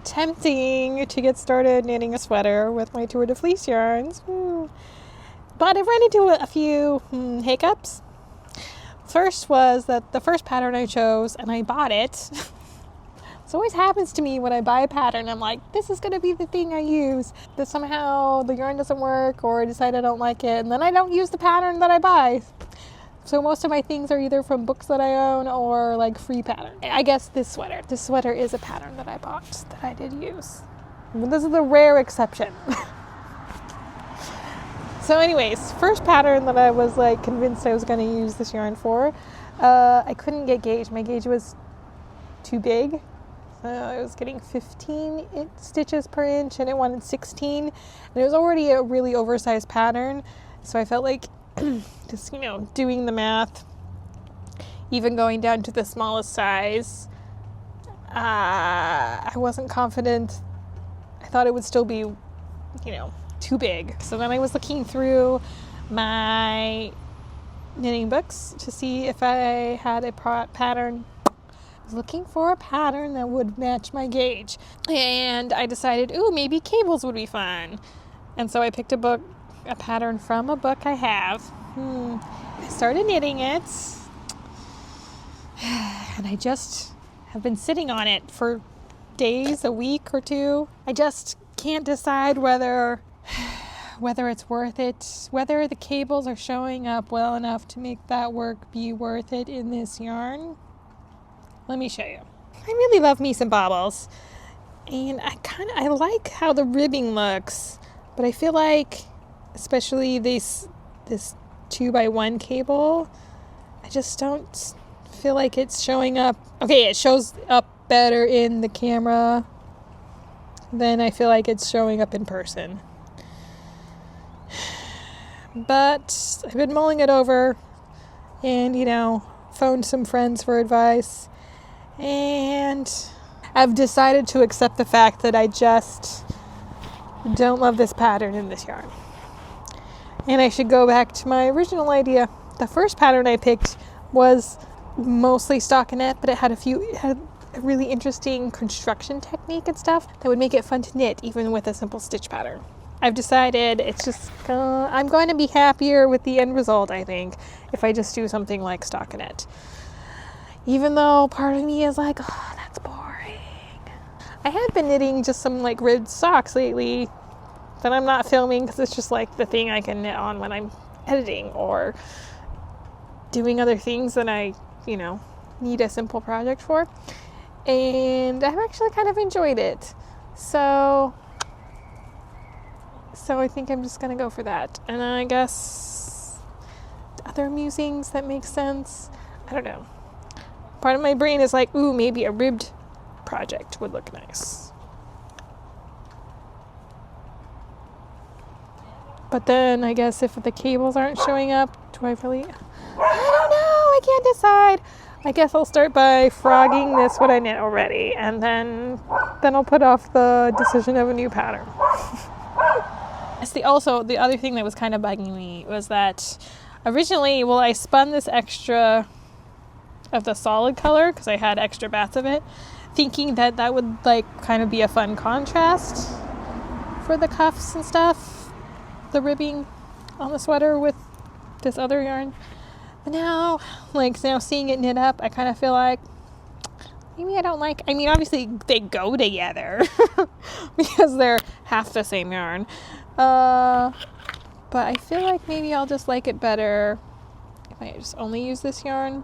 attempting to get started knitting a sweater with my Tour de Fleece yarns. But I've run into a few hiccups. First was that the first pattern I chose, and I bought it. This always happens to me when I buy a pattern. I'm like, this is going to be the thing I use. But somehow the yarn doesn't work, or I decide I don't like it, and then I don't use the pattern that I buy. So most of my things are either from books that I own or like free pattern. I guess this sweater is a pattern that I bought that I did use. But this is the rare exception. So anyways, first pattern that I was like convinced I was going to use this yarn for, I couldn't get gauge. My gauge was too big. I was getting 15 stitches per inch and it wanted 16. And it was already a really oversized pattern. So I felt like just, doing the math, even going down to the smallest size, I wasn't confident. I thought it would still be, too big. So then I was looking through my knitting books to see if I had a pattern. I was looking for a pattern that would match my gauge. And I decided, maybe cables would be fun. And so I picked a pattern from a book I have. I started knitting it. And I just have been sitting on it for days, a week or two. I just can't decide whether it's worth it, whether the cables are showing up well enough to make that work be worth it in this yarn. Let me show you. I really love me some baubles, and I like how the ribbing looks, but I feel like, especially this 2x1 cable, I just don't feel like it's showing up. Okay, it shows up better in the camera than I feel like it's showing up in person. But I've been mulling it over and, phoned some friends for advice. And I've decided to accept the fact that I just don't love this pattern in this yarn. And I should go back to my original idea. The first pattern I picked was mostly stockinette, but it had a really interesting construction technique and stuff that would make it fun to knit even with a simple stitch pattern. I've decided I'm going to be happier with the end result, I think, if I just do something like stockinette. Even though part of me is like, oh, that's boring. I have been knitting just some like ribbed socks lately that I'm not filming because it's just like the thing I can knit on when I'm editing or doing other things that I, need a simple project for. And I've actually kind of enjoyed it. So I think I'm just going to go for that. And I guess other musings that make sense. I don't know. Part of my brain is like, maybe a ribbed project would look nice. But then I guess if the cables aren't showing up, do I really? I don't know. I can't decide. I guess I'll start by frogging this what I knit already, and then I'll put off the decision of a new pattern. The other thing that was kind of bugging me was that originally, I spun this extra of the solid color because I had extra bats of it, thinking that would like kind of be a fun contrast for the cuffs and stuff, the ribbing on the sweater with this other yarn. But now seeing it knit up, I kind of feel like maybe I don't like. I mean, obviously they go together because they're half the same yarn. But I feel like maybe I'll just like it better if I just only use this yarn.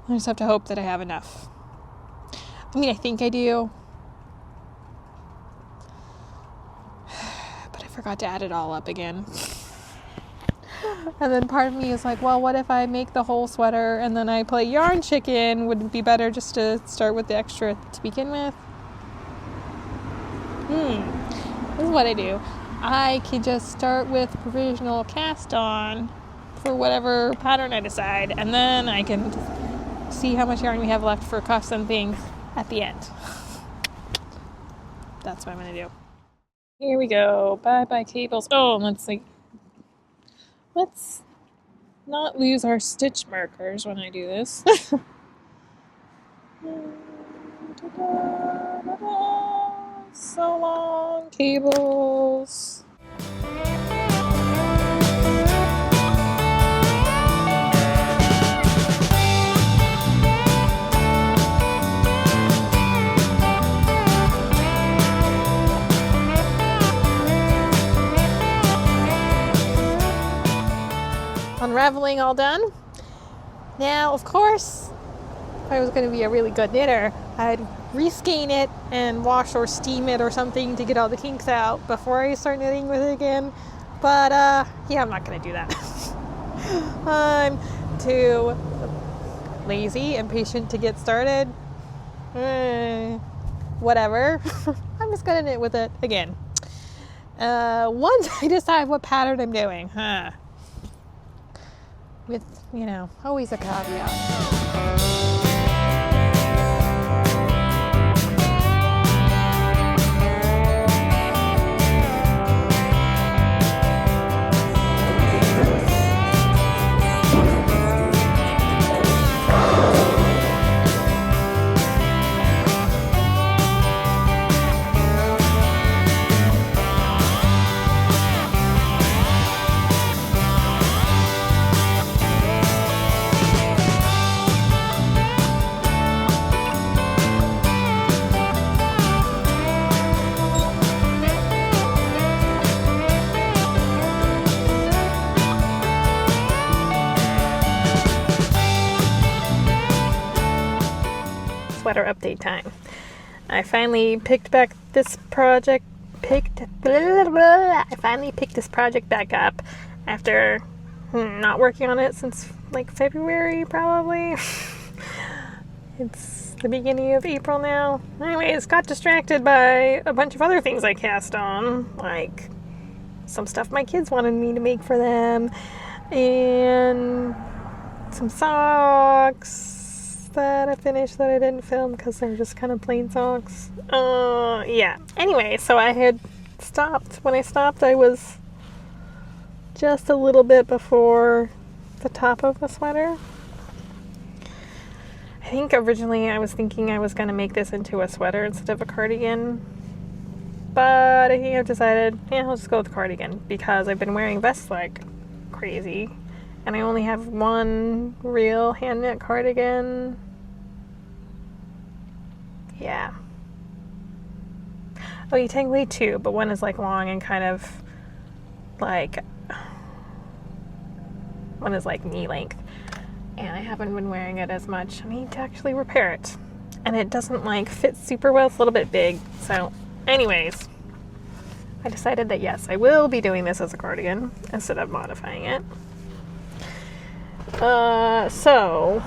I just have to hope that I have enough. I mean, I think I do. But I forgot to add it all up again. And then part of me is like, well, what if I make the whole sweater and then I play yarn chicken? Would it be better just to start with the extra to begin with? This is what I do. I can just start with provisional cast on for whatever pattern I decide, and then I can see how much yarn we have left for cuffs and things at the end. That's what I'm going to do. Here we go. Bye-bye cables. Oh, let's not lose our stitch markers when I do this. Da-da-da-da. So long, cables. Unraveling all done. Now, of course, if I was going to be a really good knitter, I'd reskein it and wash or steam it or something to get all the kinks out before I start knitting with it again. But yeah, I'm not going to do that. I'm too lazy and impatient to get started. Whatever. I'm just going to knit with it again. Once I decide what pattern I'm doing, with, always a caveat. Sweater update time. I finally picked back this project. I finally picked this project back up after not working on it since like February, probably. It's the beginning of April now. Anyways, got distracted by a bunch of other things I cast on, like some stuff my kids wanted me to make for them, and some socks that I finished that I didn't film because they're just kind of plain socks. Yeah. Anyway, so I had stopped. When I stopped, I was just a little bit before the top of the sweater. I think originally I was thinking I was going to make this into a sweater instead of a cardigan. But I think I've decided, I'll just go with cardigan because I've been wearing vests like crazy. And I only have one real hand knit cardigan. Yeah. Oh, you technically two, but one is like long and kind of like, one is like knee length. And I haven't been wearing it as much. I need to actually repair it. And it doesn't like fit super well. It's a little bit big. So anyways, I decided that yes, I will be doing this as a cardigan instead of modifying it. So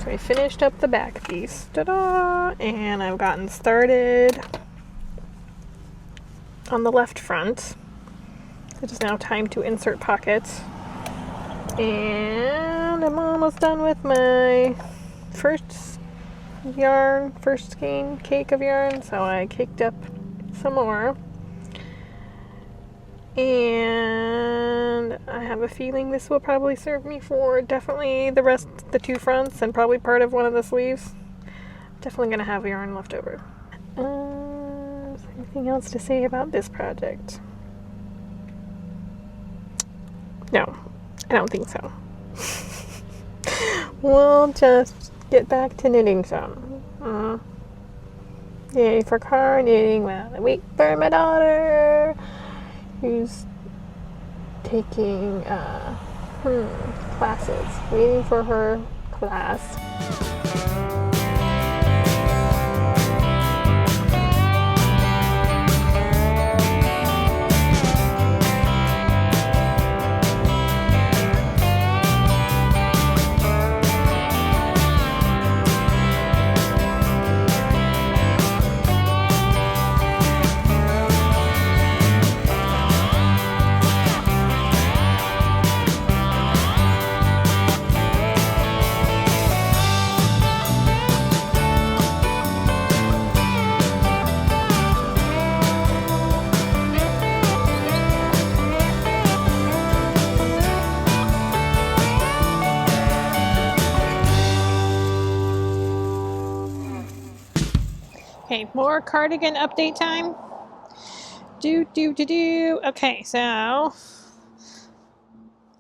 I finished up the back piece, and I've gotten started on the left front. It is now time to insert pockets, and I'm almost done with my first skein cake of yarn, so I caked up some more. And I have a feeling this will probably serve me for definitely the two fronts and probably part of one of the sleeves. Definitely going to have yarn left over. Is there anything else to say about this project? No, I don't think so. We'll just get back to knitting some. Yay for car knitting while I wait for my daughter, who's taking classes, waiting for her class. more cardigan update time. Okay, so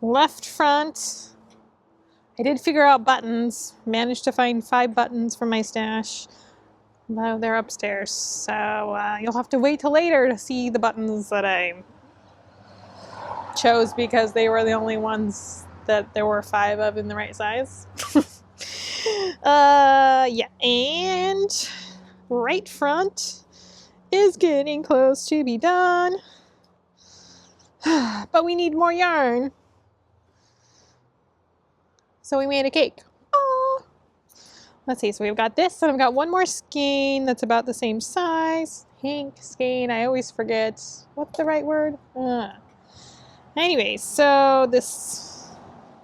left front. I did figure out buttons. Managed to find 5 buttons from my stash. No, they're upstairs. So you'll have to wait till later to see the buttons that I chose because they were the only ones that there were 5 of in the right size. Yeah, and right front is getting close to be done. But we need more yarn. So we made a cake. Oh. Let's see, so we've got this, and I've got one more skein that's about the same size. Hank, skein, I always forget. What's the right word? Anyway, so this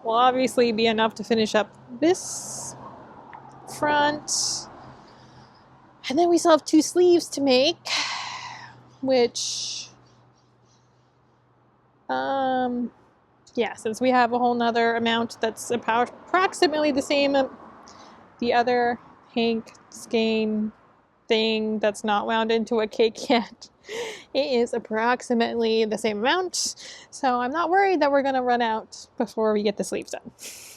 will obviously be enough to finish up this front. And then we still have 2 sleeves to make, which, yeah, since we have a whole nother amount that's about approximately the same, the other Hank skein thing that's not wound into a cake yet, it is approximately the same amount. So I'm not worried that we're gonna run out before we get the sleeves done. So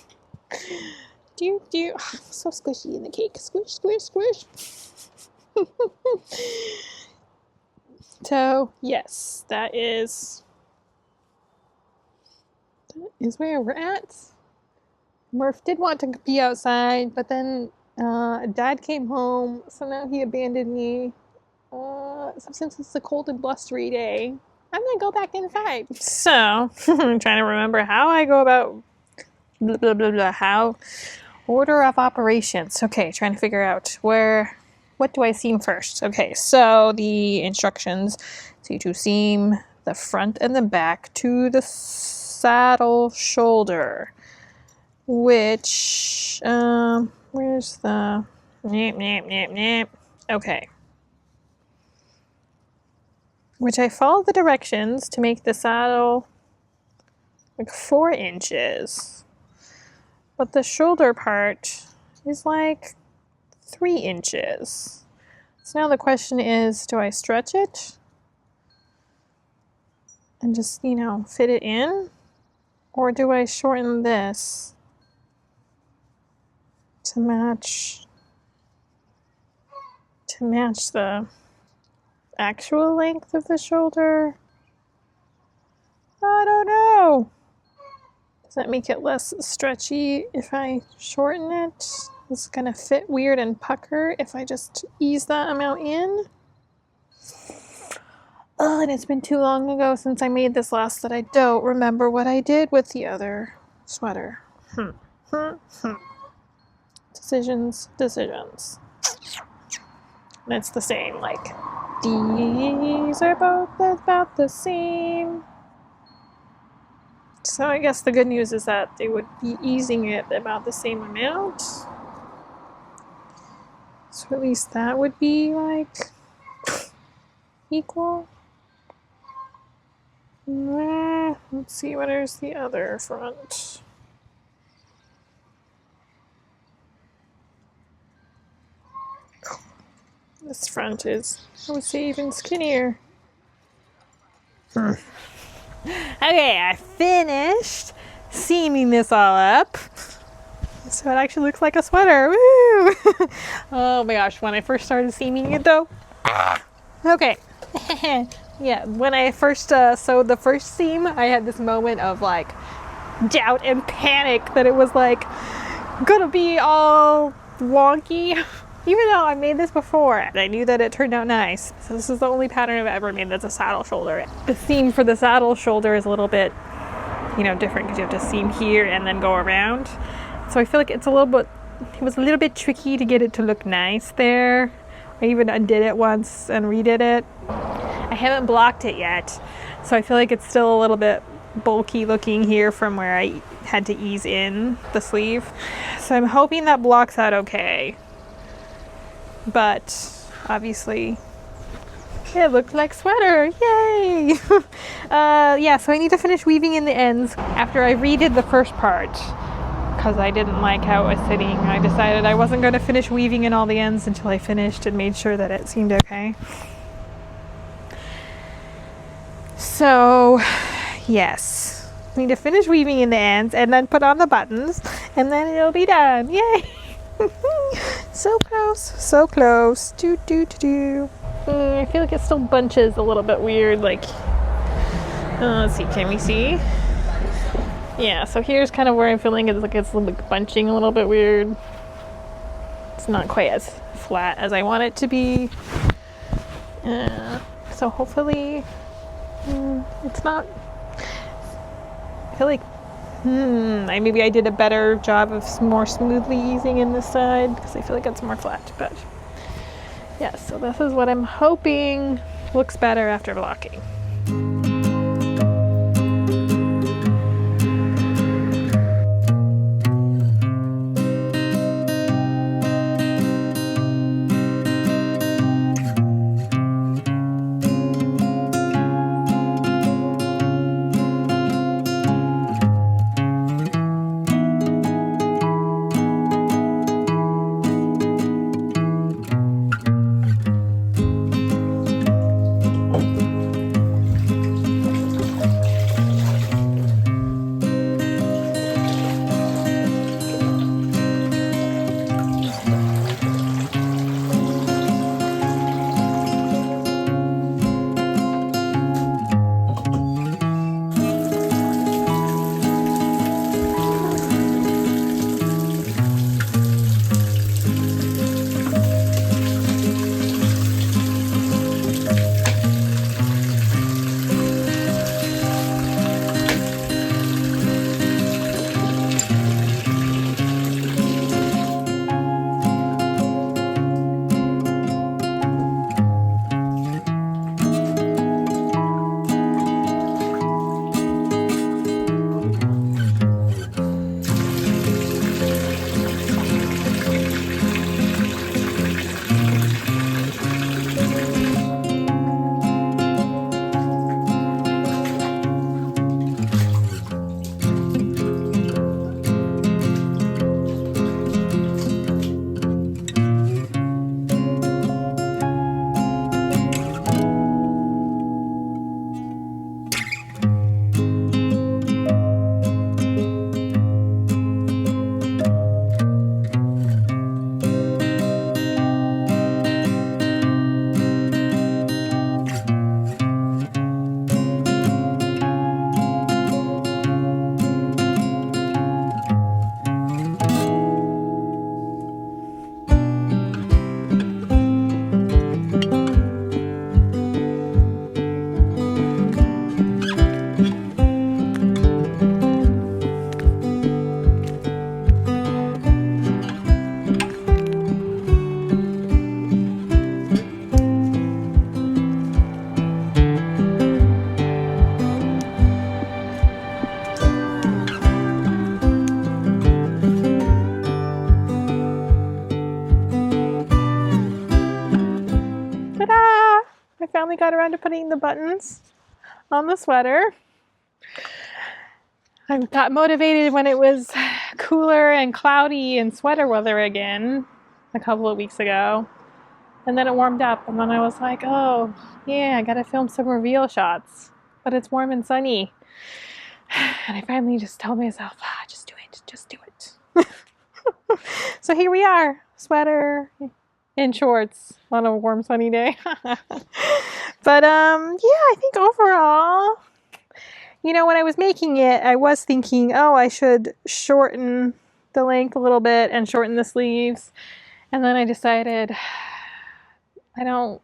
squishy in the cake. Squish, squish, squish. So yes, that is where we're at. Murph did want to be outside, but then Dad came home, so now he abandoned me. So since it's a cold and blustery day, I'm gonna go back inside. So I'm trying to remember how I go about blah blah blah blah. How order of operations. Okay, trying to figure out what do I seam first? Okay, so the instructions say to seam the front and the back to the saddle shoulder, which, where's the, okay. Which I followed the directions to make the saddle like 4 inches. But the shoulder part is like 3 inches. So now the question is, do I stretch it and just, fit it in? Or do I shorten this to match the actual length of the shoulder? I don't know. Does that make it less stretchy if I shorten it? It's gonna fit weird and pucker if I just ease that amount in. Oh, and it's been too long ago since I made this last that I don't remember what I did with the other sweater. Decisions. And it's the same, like, these are both about the same. So I guess the good news is that they would be easing it about the same amount. So at least that would be, like, equal. Let's see, where's the other front? This front is, I would say, even skinnier. Okay, I finished seaming this all up. So it actually looks like a sweater. Woo! Oh my gosh, when I first started seaming it though. Okay. Yeah, when I first sewed the first seam, I had this moment of like doubt and panic that it was like gonna be all wonky. Even though I made this before, I knew that it turned out nice. So this is the only pattern I've ever made that's a saddle shoulder. The seam for the saddle shoulder is a little bit, different because you have to seam here and then go around. So I feel like it was a little bit tricky to get it to look nice there. I even undid it once and redid it. I haven't blocked it yet, so I feel like it's still a little bit bulky looking here from where I had to ease in the sleeve. So I'm hoping that blocks out okay. But obviously it looked like sweater. Yay! Yeah, so I need to finish weaving in the ends after I redid the first part. because I didn't like how it was sitting. I decided I wasn't going to finish weaving in all the ends until I finished and made sure that it seemed okay. So, yes, I need to finish weaving in the ends and then put on the buttons, and then it'll be done. Yay! So close, so close. I feel like it still bunches a little bit weird. Like, let's see, can we see? Yeah, so here's kind of where I'm feeling it's like it's bunching a little bit weird. It's not quite as flat as I want it to be. So hopefully it's not. I feel like maybe I did a better job of more smoothly easing in this side because I feel like it's more flat. But yeah, so this is what I'm hoping looks better after blocking. I finally got around to putting the buttons on the sweater. I got motivated when it was cooler and cloudy and sweater weather again a couple of weeks ago. And then it warmed up, and then I was like, oh, yeah, I gotta film some reveal shots. But it's warm and sunny. And I finally just told myself, just do it, just do it. So here we are, sweater and shorts on a warm sunny day. But yeah, I think overall, you know, when I was making it, I was thinking, oh, I should shorten the length a little bit and shorten the sleeves. And then I decided I don't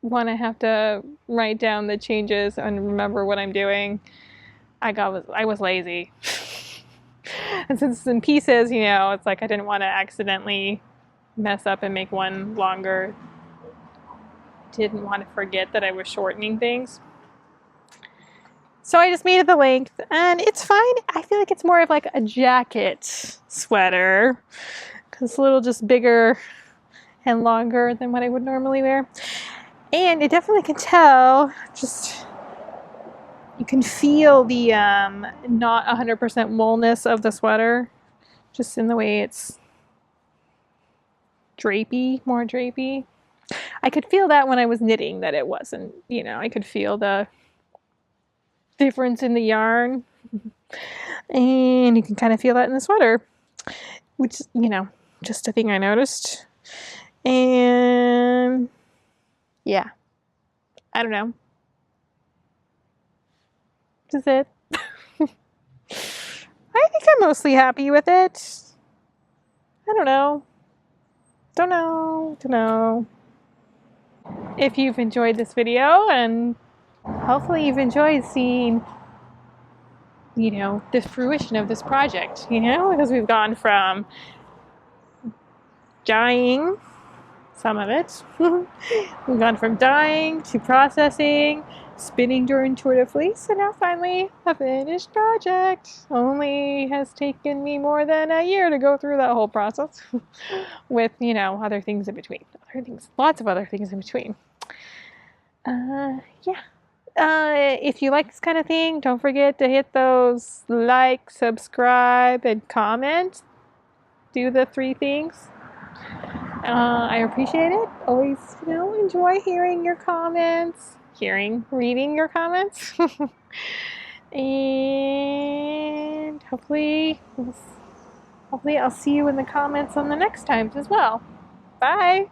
want to have to write down the changes and remember what I'm doing. I was lazy. And since it's in pieces, you know, it's like I didn't want to accidentally mess up and make one longer. Didn't want to forget that I was shortening things. So I just made it the length, and it's fine. I feel like it's more of like a jacket sweater, because it's a little just bigger and longer than what I would normally wear. And it definitely can tell, just you can feel the not 100% woolness of the sweater. just in the way it's drapey, more drapey. I could feel that when I was knitting, that it wasn't, you know, I could feel the difference in the yarn. And you can kind of feel that in the sweater, which, you know, just a thing I noticed. And yeah, I don't know. That's it. I think I'm mostly happy with it. I don't know. Don't know. If you've enjoyed this video, and hopefully you've enjoyed seeing, you know, the fruition of this project, you know, because we've gone from dyeing some of it. We've gone from dyeing to processing, spinning during Tour de Fleece, and now finally a finished project. Only has taken me more than a year to go through that whole process with, you know, other things in between. Lots of other things in between. Yeah. If you like this kind of thing, don't forget to hit those like, subscribe, and comment. Do the 3 things. I appreciate it. Always, you know, enjoy hearing your comments. Reading your comments. And hopefully I'll see you in the comments on the next times as well. Bye.